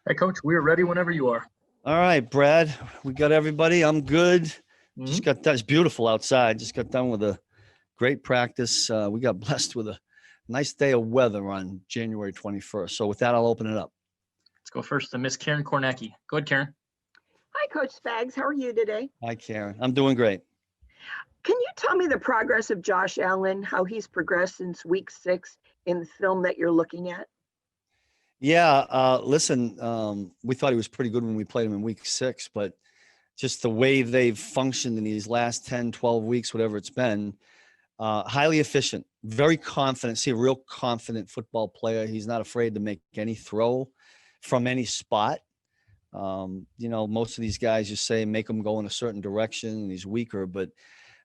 Hey, Coach, we are ready whenever you are. All right, Brad, we got everybody. I'm good. Mhm. Just got done. It's beautiful outside. Just got done with a great practice. We got blessed with a nice day of weather on January 21st. So with that, I'll open it up. Let's go first to Miss Karen Kornacki. Go ahead, Karen. Hi, Coach Spags. How are you today? Hi, Karen. I'm doing great. Can you tell me the progress of Josh Allen, how he's progressed since week 6 in the film that you're looking at? Yeah, listen, we thought he was pretty good when we played him in week 6, but just the way they've functioned in these last 10, 12 weeks, whatever it's been, highly efficient, very confident. See, a real confident football player. He's not afraid to make any throw from any spot. Most of these guys, you say, make them go in a certain direction and he's weaker, but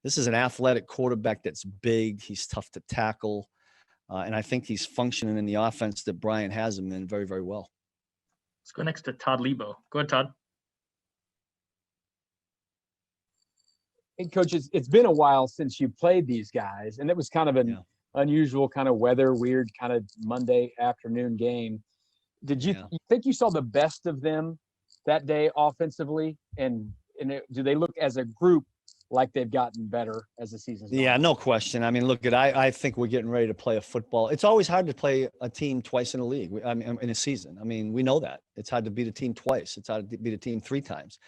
this is an athletic quarterback that's big. He's tough to tackle. And I think he's functioning in the offense that Brian has him in very, very well. Let's go next to Todd Lebo. Go ahead, Todd. Hey, Coach, it's been a while since you played these guys, and it was kind of an unusual kind of weather, weird kind of Monday afternoon game. Did you think you saw the best of them that day offensively? Do they look as a group like they've gotten better as the season's gone on? Yeah, no question. I mean, look, I think we're getting ready to play a football. It's always hard to play a team twice in a league. I mean, in a season. I mean, we know that. It's hard to beat a team twice. It's hard to beat a team 3 times.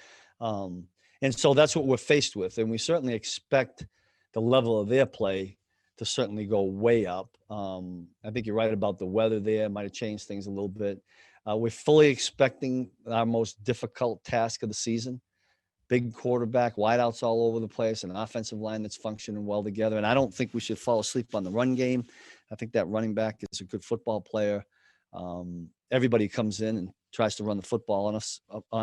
And so that's what we're faced with. And we certainly expect the level of their play to certainly go way up. I think you're right about the weather there. Might have changed things a little bit. We're fully expecting our most difficult task of the season. Big quarterback, wideouts all over the place, an offensive line that's functioning well together. And I don't think we should fall asleep on the run game. I think that running back is a good football player. Everybody comes in and tries to run the football on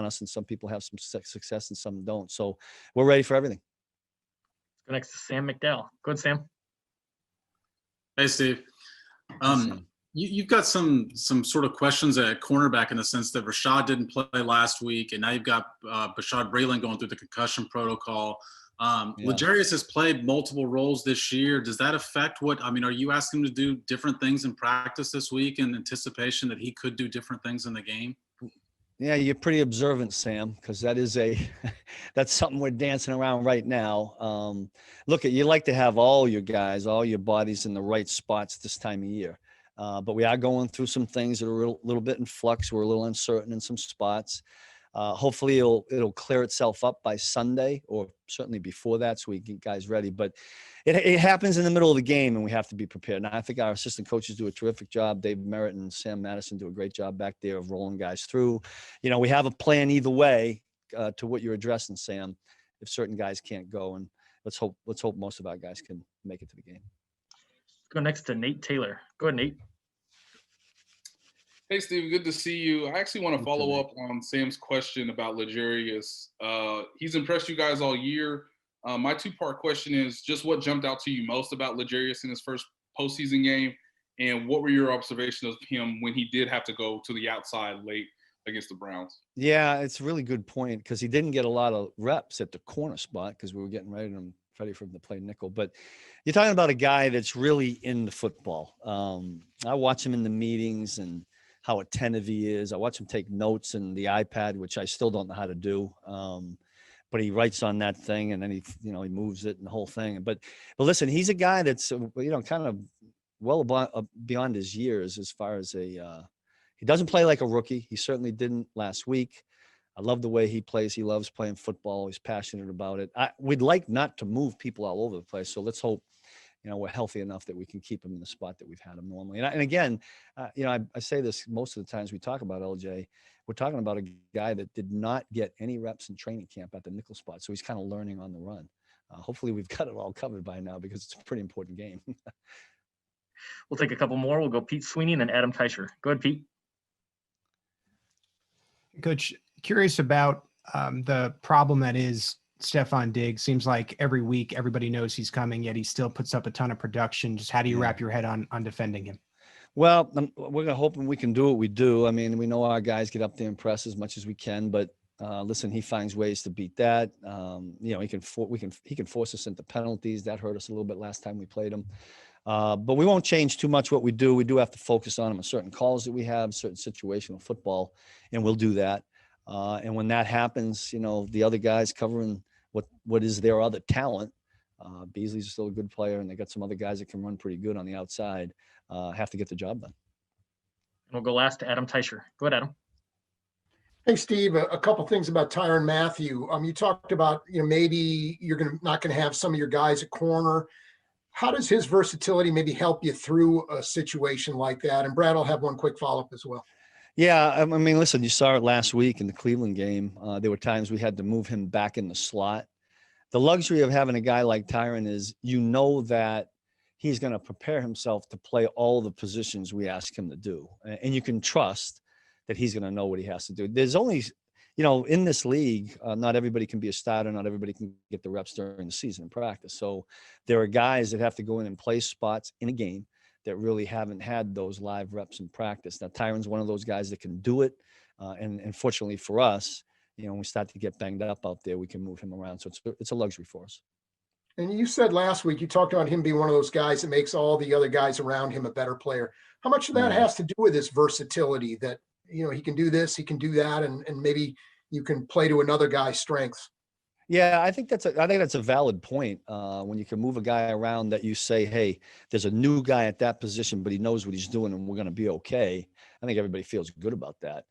us, and some people have some success and some don't. So we're ready for everything. Let's go next to Sam McDowell. Go ahead, Sam. Hey, Steve. You've got some sort of questions at cornerback in the sense that Rashad didn't play last week, and now you've got Bashad Breeland going through the concussion protocol. L'Jarius has played multiple roles this year. Does that affect are you asking him to do different things in practice this week in anticipation that he could do different things in the game? Yeah, you're pretty observant, Sam, because that's something we're dancing around right now. Look, you like to have all your guys, all your bodies in the right spots this time of year. But we are going through some things that are a little bit in flux. We're a little uncertain in some spots. Hopefully it'll clear itself up by Sunday, or certainly before that, so we get guys ready. But it happens in the middle of the game, and we have to be prepared. And I think our assistant coaches do a terrific job. Dave Merritt and Sam Madison do a great job back there of rolling guys through. We have a plan either way to what you're addressing, Sam, if certain guys can't go. And let's hope most of our guys can make it to the game. Let's go next to Nate Taylor. Go ahead, Nate. Hey, Steve, good to see you. I actually want to follow up on Sam's question about L'Jarius. He's impressed you guys all year. My 2-part question is just what jumped out to you most about L'Jarius in his first postseason game, and what were your observations of him when he did have to go to the outside late against the Browns? Yeah, it's a really good point, because he didn't get a lot of reps at the corner spot because we were getting ready for him to play nickel. But you're talking about a guy that's really into football. I watch him in the meetings and how attentive he is. I watch him take notes in the iPad, which I still don't know how to do. But he writes on that thing, and then he moves it and the whole thing. But listen, he's a guy that's, kind of well beyond his years as far as he doesn't play like a rookie. He certainly didn't last week. I love the way he plays. He loves playing football. He's passionate about it. We'd like not to move people all over the place. So let's hope, we're healthy enough that we can keep him in the spot that we've had him normally. And again, I say this most of the times we talk about LJ, we're talking about a guy that did not get any reps in training camp at the nickel spot. So he's kind of learning on the run. Hopefully we've got it all covered by now, because it's a pretty important game. We'll take a couple more. We'll go Pete Sweeney and then Adam Teicher. Go ahead, Pete. Coach, curious about the problem that is Stefon Diggs. Seems like every week everybody knows he's coming, yet he still puts up a ton of production. Just how do you wrap your head on defending him? Well, we're hoping we can do what we do. I mean, we know our guys get up there and press as much as we can, but listen, he finds ways to beat that. He can force us into penalties. That hurt us a little bit last time we played him. But we won't change too much what we do. We do have to focus on them on certain calls that we have, certain situational football, and we'll do that. And when that happens, the other guys covering what is their other talent, Beasley's still a good player, and they got some other guys that can run pretty good on the outside, have to get the job done. And we'll go last to Adam Teicher. Go ahead, Adam. Hey, Steve, a couple things about Tyrann Mathieu. You talked about, maybe you're not going to have some of your guys at corner. How does his versatility maybe help you through a situation like that? And Brad will have one quick follow-up as well. Yeah, I mean, listen, you saw it last week in the Cleveland game. There were times we had to move him back in the slot. The luxury of having a guy like Tyrann is that he's going to prepare himself to play all the positions we ask him to do. And you can trust that he's going to know what he has to do. There's only, in this league, not everybody can be a starter. Not everybody can get the reps during the season in practice. So there are guys that have to go in and play spots in a game that really haven't had those live reps in practice. Now, Tyrann's one of those guys that can do it. And fortunately for us, when we start to get banged up out there, we can move him around. So it's a luxury for us. And you said last week, you talked about him being one of those guys that makes all the other guys around him a better player. How much of that has to do with his versatility that, he can do this, he can do that, and maybe you can play to another guy's strengths? Yeah, I think that's a valid point. When you can move a guy around that you say, hey, there's a new guy at that position, but he knows what he's doing and we're going to be okay. I think everybody feels good about that.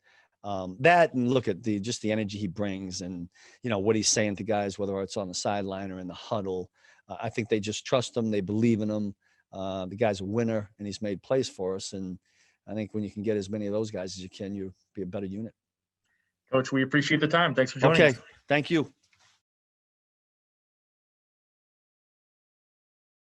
That and look at the energy he brings and, what he's saying to guys, whether it's on the sideline or in the huddle. I think they just trust him. They believe in him. The guy's a winner and he's made plays for us. And I think when you can get as many of those guys as you can, you'll be a better unit. Coach, we appreciate the time. Thanks for joining us. Okay. Thank you.